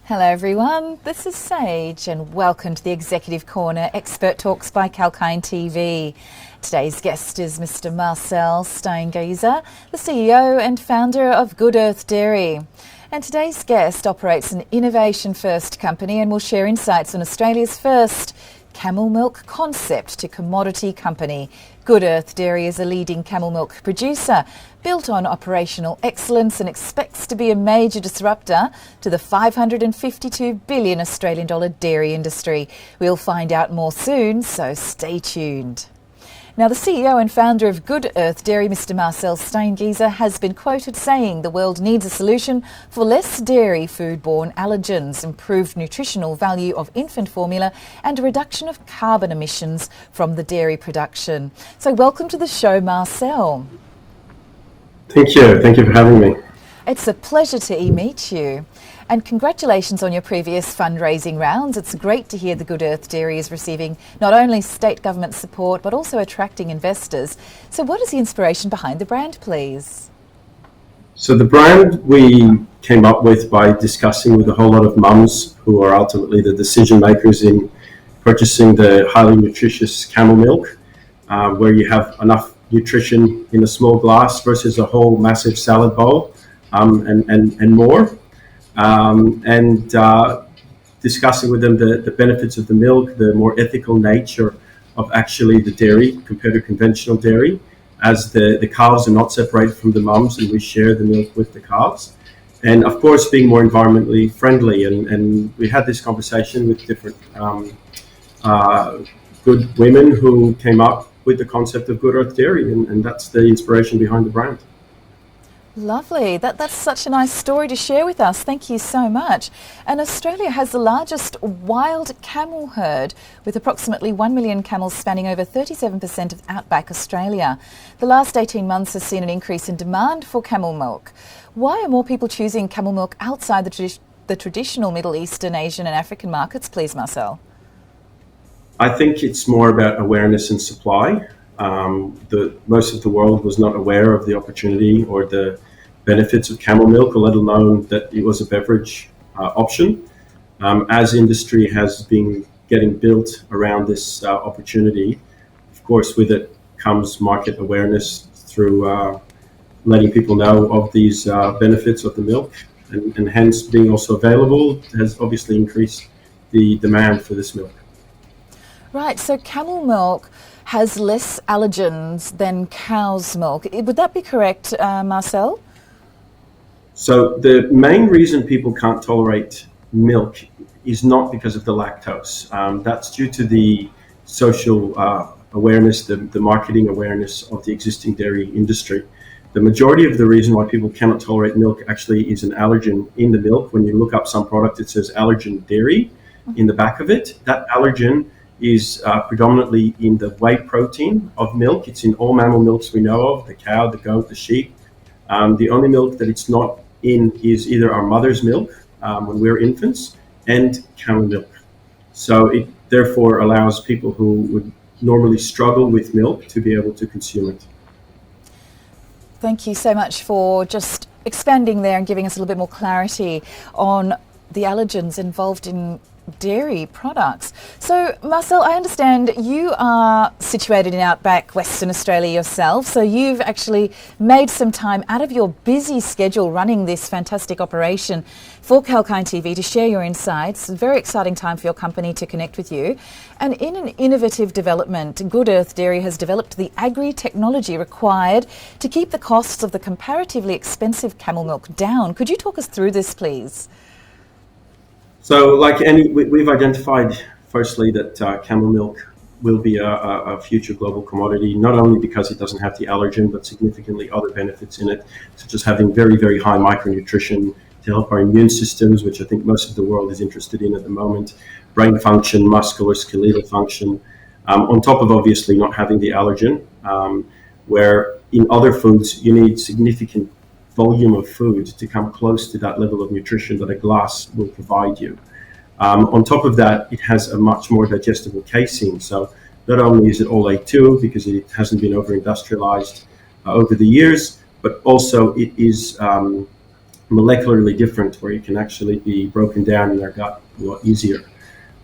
Hello everyone, this is Sage and welcome to the Executive Corner Expert Talks by Calkine TV. Today's guest is Mr. Marcel Steingieser, the CEO and founder of Good Earth Dairy. And today's guest operates an innovation-first company and will share insights on Australia's first camel milk concept to commodity company. Good Earth Dairy is a leading camel milk producer, built on operational excellence and expects to be a major disruptor to the 552 billion Australian dollar dairy industry. We'll find out more soon, so stay tuned. Now, the CEO and founder of Good Earth Dairy, Mr. Marcel Steingieser, has been quoted saying the world needs a solution for less dairy foodborne allergens, improved nutritional value of infant formula and a reduction of carbon emissions from the dairy production. So welcome to the show, Marcel. Thank you. Thank you for having me. It's a pleasure to meet you. And congratulations on your previous fundraising rounds. It's great to hear the Good Earth Dairy is receiving not only state government support, but also attracting investors. So what is the inspiration behind the brand, please? So the brand we came up with by discussing with a whole lot of mums who are ultimately the decision makers in purchasing the highly nutritious camel milk, where you have enough nutrition in a small glass versus a whole massive salad bowl, and more. Discussing with them the benefits of the milk, the more ethical nature of actually the dairy compared to conventional dairy, as the calves are not separated from the mums and we share the milk with the calves. And of course, being more environmentally friendly. And we had this conversation with different good women who came up with the concept of Good Earth Dairy, and that's the inspiration behind the brand. Lovely. That's such a nice story to share with us. Thank you so much. And Australia has the largest wild camel herd, with approximately 1 million camels spanning over 37% of outback Australia. The last 18 months has seen an increase in demand for camel milk. Why are more people choosing camel milk outside the traditional Middle Eastern, Asian and African markets, please, Marcel? I think it's more about awareness and supply. Most of the world was not aware of the opportunity or the benefits of camel milk, let alone that it was a beverage option. As industry has been getting built around this opportunity, of course, with it comes market awareness through letting people know of these benefits of the milk, and hence being also available has obviously increased the demand for this milk. Right, so camel milk has less allergens than cow's milk. Would that be correct, Marcel? So the main reason people can't tolerate milk is not because of the lactose. That's due to the social awareness, the marketing awareness of the existing dairy industry. The majority of the reason why people cannot tolerate milk actually is an allergen in the milk. When you look up some product, it says allergen dairy in the back of it. That allergen is predominantly in the whey protein of milk. It's in all mammal milks we know of, the cow, the goat, the sheep. The only milk that it's not in is either our mother's milk when we're infants and camel milk. So it therefore allows people who would normally struggle with milk to be able to consume it. Thank you so much for just expanding there and giving us a little bit more clarity on the allergens involved in dairy products. So, Marcel, I understand you are situated in outback Western Australia yourself, so you've actually made some time out of your busy schedule running this fantastic operation for Calkine TV to share your insights. A very exciting time for your company to connect with you. And in an innovative development, Good Earth Dairy has developed the agri-technology required to keep the costs of the comparatively expensive camel milk down. Could you talk us through this, please? So we've identified firstly that camel milk will be a future global commodity, not only because it doesn't have the allergen, but significantly other benefits in it, such as having very, very high micronutrition to help our immune systems, which I think most of the world is interested in at the moment, brain function, muscular, skeletal function, on top of obviously not having the allergen, where in other foods you need significant volume of food to come close to that level of nutrition that a glass will provide you. On top of that, it has a much more digestible casein. So not only is it all A2 because it hasn't been over-industrialized over the years, but also it is molecularly different, where it can actually be broken down in our gut a lot easier.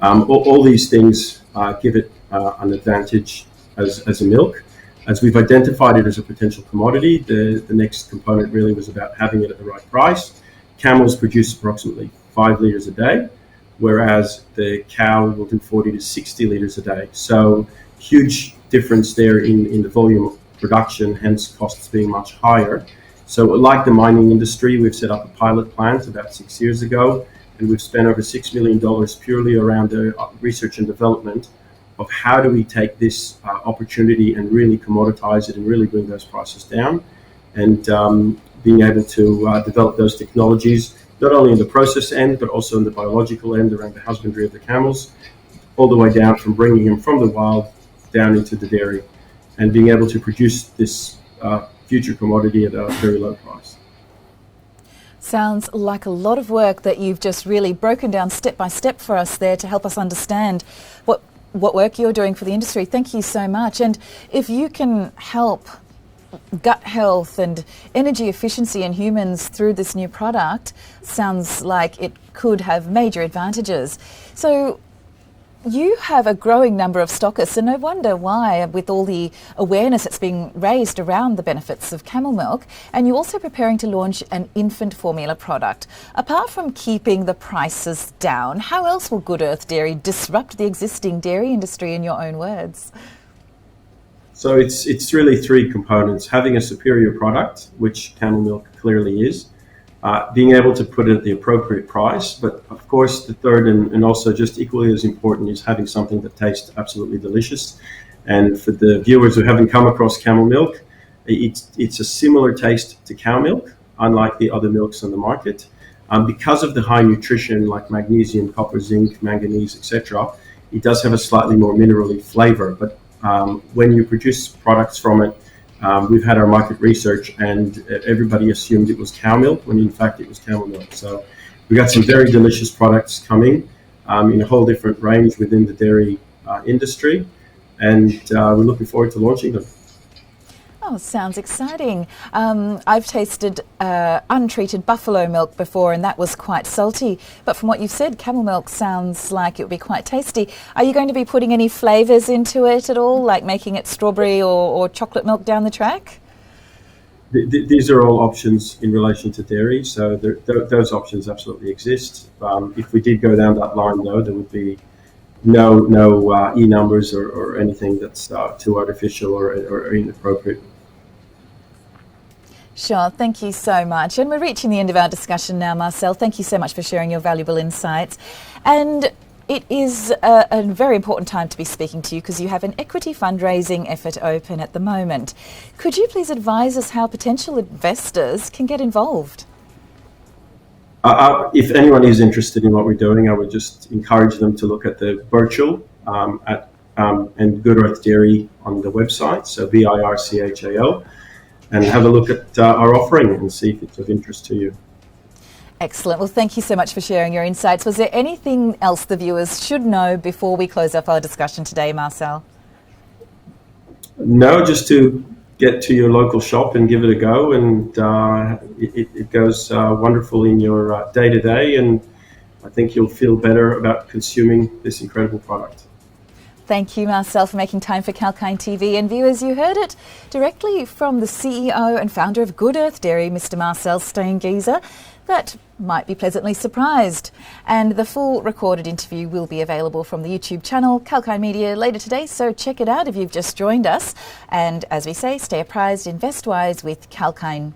All these things give it an advantage as a milk. As we've identified it as a potential commodity, the next component really was about having it at the right price. Camels produce approximately 5 litres a day, whereas the cow will do 40 to 60 litres a day. So huge difference there in the volume of production, hence costs being much higher. So like the mining industry, we've set up a pilot plant about 6 years ago, and we've spent over $6 million purely around the research and development of how do we take this opportunity and really commoditize it and really bring those prices down, and being able to develop those technologies, not only in the process end, but also in the biological end around the husbandry of the camels, all the way down from bringing them from the wild down into the dairy, and being able to produce this future commodity at a very low price. Sounds like a lot of work that you've just really broken down step by step for us there to help us understand what work you're doing for the industry. Thank you so much. And if you can help gut health and energy efficiency in humans through this new product, sounds like it could have major advantages. So you have a growing number of stockists, and I wonder why, with all the awareness that's being raised around the benefits of camel milk, and you're also preparing to launch an infant formula product. Apart from keeping the prices down, how else will Good Earth Dairy disrupt the existing dairy industry, in your own words? So it's really 3 components: having a superior product, which camel milk clearly is, being able to put it at the appropriate price, but of course the third and also just equally as important is having something that tastes absolutely delicious. And for the viewers who haven't come across camel milk, it's a similar taste to cow milk, unlike the other milks on the market. Because of the high nutrition like magnesium, copper, zinc, manganese, etc., it does have a slightly more minerally flavor. But when you produce products from it, we've had our market research, and everybody assumed it was cow milk when in fact it was camel milk. So we got some very delicious products coming in a whole different range within the dairy industry, and we're looking forward to launching them. Oh, sounds exciting. I've tasted untreated buffalo milk before, and that was quite salty. But from what you've said, camel milk sounds like it would be quite tasty. Are you going to be putting any flavours into it at all, like making it strawberry or chocolate milk down the track? These are all options in relation to dairy, so those options absolutely exist. If we did go down that line, though, there would be no E numbers or anything that's too artificial or inappropriate. Sure, thank you so much. And we're reaching the end of our discussion now, Marcel. Thank you so much for sharing your valuable insights. And it is a very important time to be speaking to you, because you have an equity fundraising effort open at the moment. Could you please advise us how potential investors can get involved? If anyone is interested in what we're doing, I would just encourage them to look at the virtual and Good Earth Dairy on the website, so VIRCHAL, and have a look at our offering and see if it's of interest to you. Excellent. Well, thank you so much for sharing your insights. Was there anything else the viewers should know before we close off our discussion today, Marcel? No, just to get to your local shop and give it a go, and it goes wonderful in your day-to-day, and I think you'll feel better about consuming this incredible product. Thank you, Marcel, for making time for 𝐊𝐶𝐞 TV. And viewers, you heard it directly from the CEO and founder of Good Earth Dairy, Mr. Marcel Steyn-Geyser. That might be pleasantly surprised. And the full recorded interview will be available from the YouTube channel 𝐊𝐶𝐞 Media later today, so check it out if you've just joined us. And as we say, stay apprised, invest wise with 𝐊𝐶𝐞.